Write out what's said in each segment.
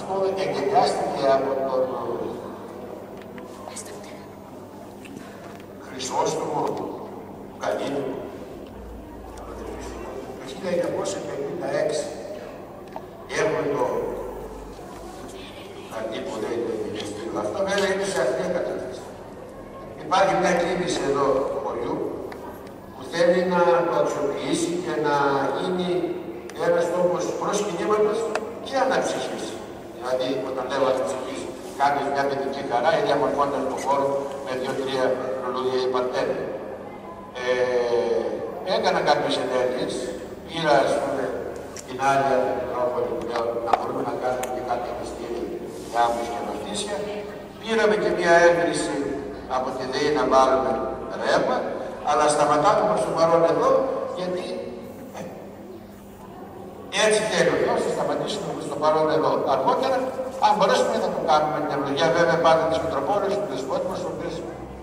Αυτό εγκαινιάστηκε από τον Χρυσόστομο Καλίνου το 1956. Έχουμε το χαρτί που λέει το Ministério. Αυτό βέβαια είναι σε αυτή την κατάσταση. Υπάρχει μια κίνηση εδώ του χωριού που θέλει να το αξιοποιήσει και να γίνει ένας τόπος προσκυνήματος και αναψυχής. Δηλαδή, όταν λέω αναψυχής, κάνεις μια παιδική χαρά ή διαμορφώντας τον χώρο με 2-3 λουλούδια ή παρτένια. Έκανα κάποιες ενέργειες, πήρα, ας πούμε, την άλλη Μητρόπολη που λέω να μπορούμε να κάνουμε και κάτι μυστήρια για άμμους και νοτήσια. Πήραμε και μια έγκριση από τη ΔΕΗ να βάλουμε ρεύμα, αλλά σταματάμε προς το παρόν εδώ, γιατί έτσι θέλει ο Θεός, θα σταματήσουμε προς το παρόν εδώ. Αργότερα, αν μπορέσουμε, θα το κάνουμε την ευλογία βέβαια πάντα της Μητροπόλης, του Δεσπότη μας, ο οποίος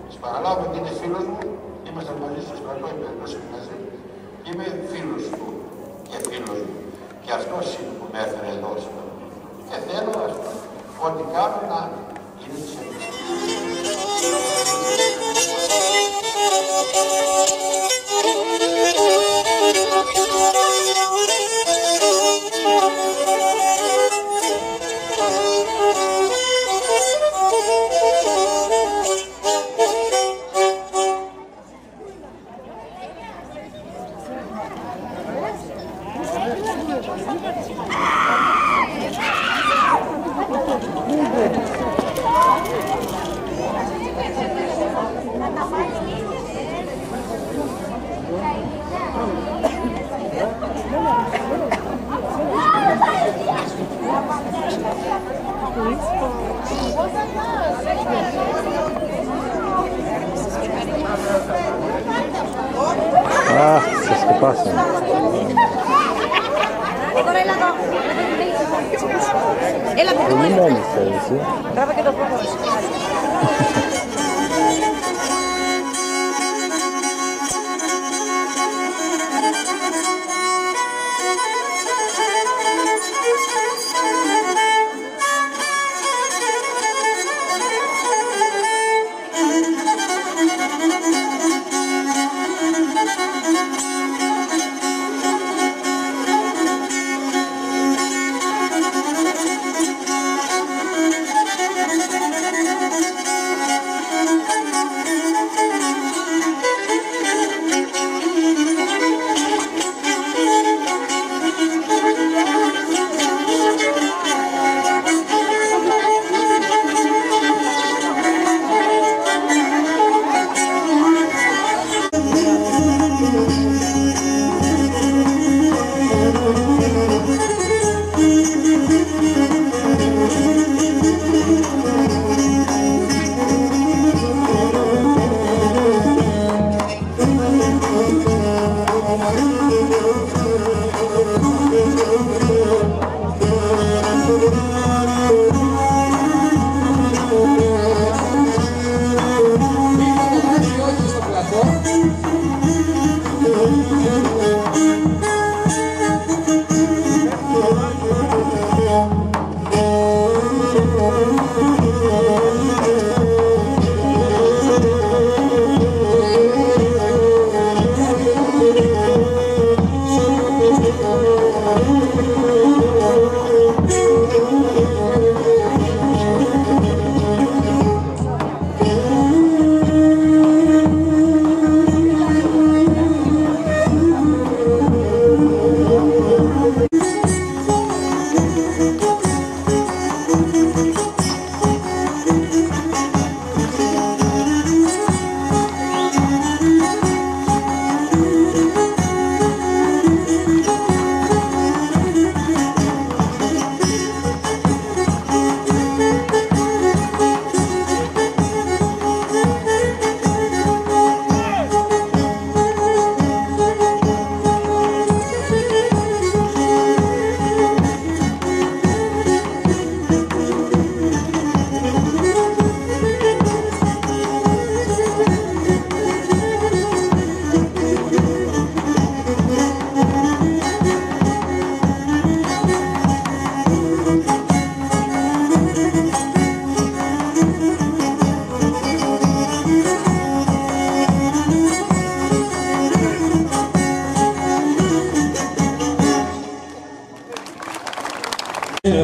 της παραλάβουμε ότι είναι φίλος μου, είμαστε μαζί στο στρατό, είμαι εντός μαζί, είμαι φίλος του και φίλος μου. Και αυτός είναι που με έφερε εδώ σήμερα. Και θέλω, ας πούμε, ό,τι κάνω να είναι της ευλογίας. Σας σκεπάσαμε. Πολύ μόνος εσύ. Τράβα και το φόβο. Νομίζω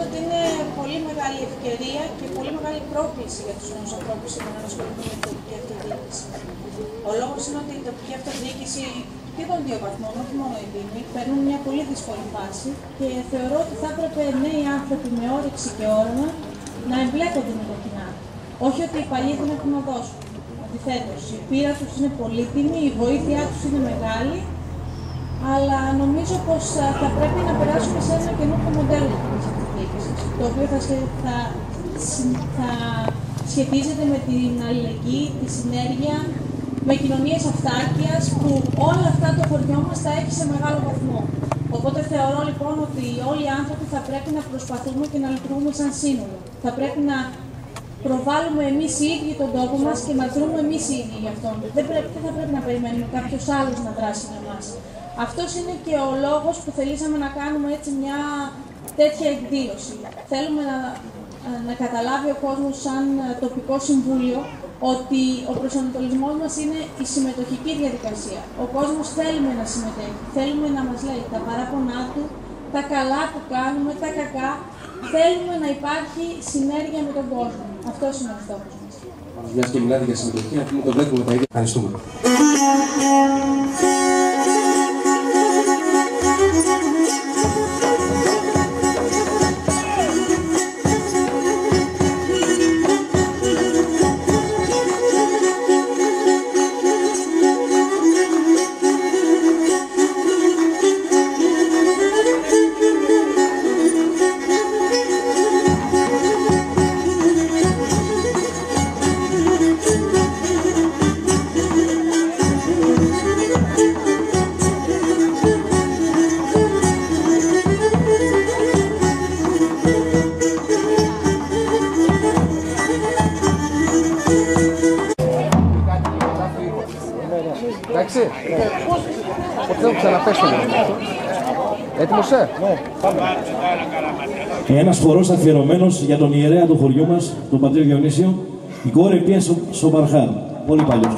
ότι είναι πολύ μεγάλη ευκαιρία και πολύ μεγάλη πρόκληση για τους νέους ανθρώπους σήμερα να ασχοληθούν με την τοπική αυτοδιοίκηση. Ο λόγος είναι ότι η τοπική αυτοδιοίκηση και των δύο βαθμών, όχι μόνο οι δήμοι, παίρνουν μια πολύ δύσκολη φάση και θεωρώ ότι θα έπρεπε νέοι άνθρωποι με όρεξη και όραμα να εμπλέκονται με το κοινά. Όχι ότι οι παλιοί δεν έχουν να δώσουν. Αντιθέτως, η πείρα τους είναι πολύτιμη, η βοήθειά τους είναι μεγάλη, αλλά νομίζω πως θα πρέπει να περάσουμε σε ένα καινούργιο μοντέλο της αυτοδιοίκησης, το οποίο θα σχετίζεται με την αλληλεγγύη, τη συνέργεια, με κοινωνίες αυτάρκειας, που όλα αυτά το χωριό μας θα έχει σε μεγάλο βαθμό. Οπότε θεωρώ λοιπόν ότι όλοι οι άνθρωποι θα πρέπει να προσπαθούμε και να λειτουργούμε σαν σύνολο. Θα πρέπει να προβάλλουμε εμείς οι ίδιοι τον τόπο μας και να δρούμε εμείς οι ίδιοι γι' αυτόν. Δεν θα πρέπει να περιμένουμε κάποιος άλλος να δράσει με εμάς. Αυτός είναι και ο λόγος που θελήσαμε να κάνουμε έτσι μια τέτοια εκδήλωση. Θέλουμε να καταλάβει ο κόσμος σαν τοπικό συμβούλιο ότι ο προσανατολισμός μας είναι η συμμετοχική διαδικασία. Ο κόσμος θέλουμε να συμμετέχει, θέλουμε να μας λέει τα παράπονά του, τα καλά που κάνουμε, τα κακά. Θέλουμε να υπάρχει συνέργεια με τον κόσμο. Αυτός είναι ο στόχος μας. Μιας και μιλάτε για συμμετοχή, να πούμε το βλέπουμε τα ίδια. Ευχαριστούμε. Εντάξει, ότι δεν ξαναπέσουμε. Έτοιμος, Ναι, πάμε. Ένας χορός αφιερωμένος για τον ιερέα του χωριού μας, τον πατήρ Διονύσιο, η κόρη Πία Σομπαρχάρ, πολύ παλιός.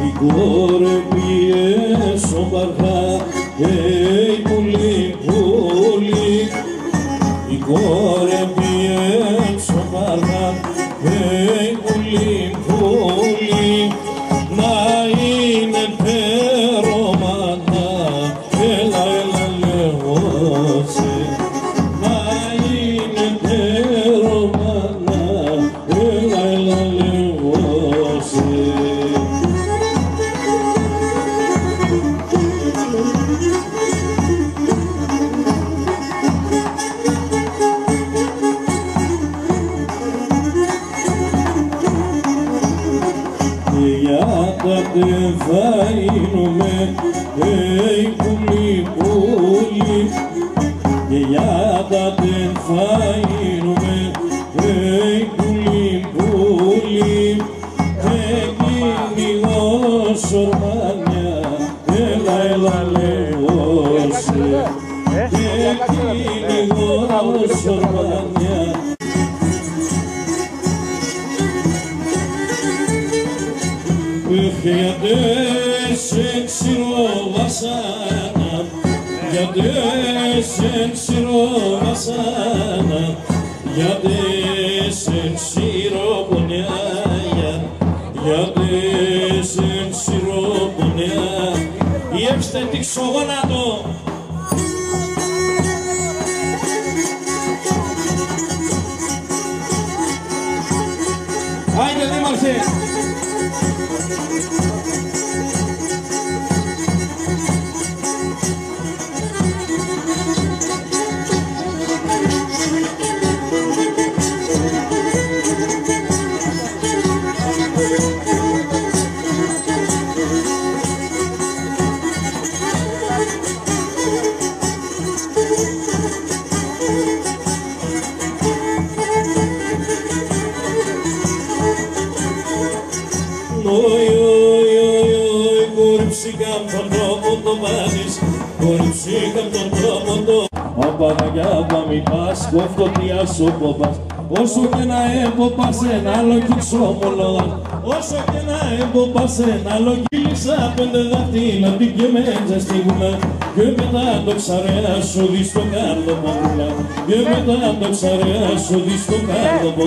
Η κόρη Πία Σομπαρχάρ, πολύ πολύ, η κόρη Πία Σομπαρχάρ, πολύ πολύ, να είναι περομάνα, έλα λέγωσε, να είναι περομάνα, έλα λέγωσε. Δεν θα γίνουμε, πολύ πολύ, και για τα δεν θα γίνουμε, πολύ πολύ, εκείνη ως ορμάνια, έλα λέγωσε, εκείνη ως ορμάνια. Γιατί σε ξηρό βασάνα, γιατί σε ξηρό βασάνα, γιατί σε ξηρό πονιά, γιατί σε ξηρό πονιά, διέψτε τη ξογονάτο. Άιντε δήμαρχε. Κόρυψη κάμφαντο που το πάθεις, κοριτσίκα από τον τρόπο το απαδαγιά μη πας, κόφτω τι άσοπο πας. Όσο και να έμποπα σε ένα άλλο κύξομολο, όσο και να έμποπα σε ένα άλλο κύλισσα 5 δάχτυλα την και μέτζα στη γουλά και μετά το ξαρέα σου δεις το κάρδοπο πουλά και μετά το ξαρέα σου δεις το κάρδοπο.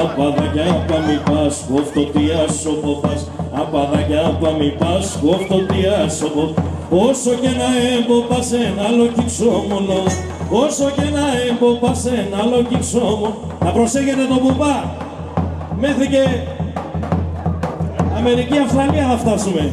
Απαδαγιά μη πας, κόφτω τι άσοπο πας, απαδαγιά μη πας, κόφτω τι άσοπο. Όσο και να έμποπα σε ένα άλλο κύξομολο, όσο και να έμποπα σε ένα άλλο κύξομολο. Να προσέχετε τον πουπά, μέχρι και Αμερική, Αυστραλία θα φτάσουμε.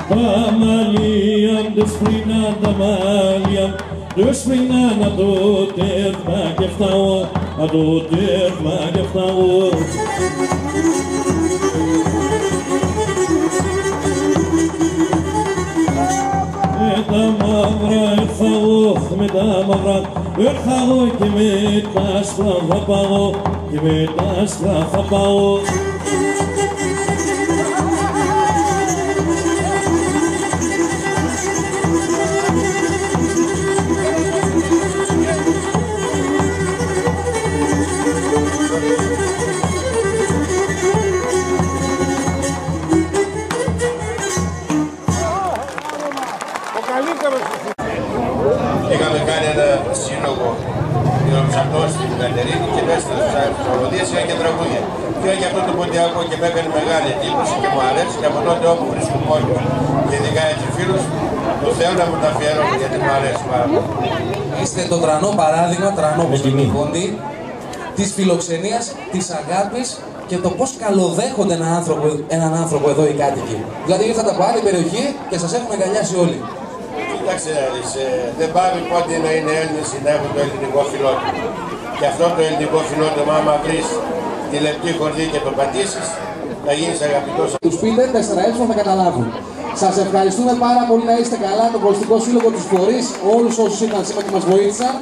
Τα μαλλία, δε σπρινά τα μαλλιά, δε σπρινά να το τέρμα και φτάω, να το τέρμα και φτάω. Με τα μαύρα ήρθα εγώ, με τα μαύρα ήρθα εγώ και με τα άσπρα θα πάω, και με τα άσπρα θα πάω. Είχαμε κάνει ένα σύλλογο ψαρτό στην Κατερίνη και μέσα στις τραγωδίες είχα και τραγούδια. Και για αυτό το ποντιακό και με έκανε μεγάλη εντύπωση και μου αρέσει και από τότε όπου βρίσκω πόλη και ειδικά έτσι φίλους, το θέλω να μου τα αφιερώνω γιατί μου αρέσει πάρα πολύ. Είστε το τρανό παράδειγμα, τρανό όπως το Νικόντι, της φιλοξενίας, της αγάπης και το πώς καλοδέχονται έναν άνθρωπο εδώ οι κάτοικοι. Δηλαδή ήρθατε από άλλη περιοχή και σας έχουν αγκαλιάσει όλοι. Κοίταξε, δεν πάει πότε να είναι Έλληνες ή να έχουν το ελληνικό φιλότιμο. Και αυτό το ελληνικό φιλότιμο, άμα βρεις τη λεπτή χορδή και το πατήσεις, θα γίνεις αγαπητός. Τους πείτε 4 θα καταλάβουν. Σας ευχαριστούμε πάρα πολύ, να είστε καλά, τον Πολιτικό Σύλλογο, τους φορείς, όλους όσους ήταν σήμερα και μας βοήθησαν.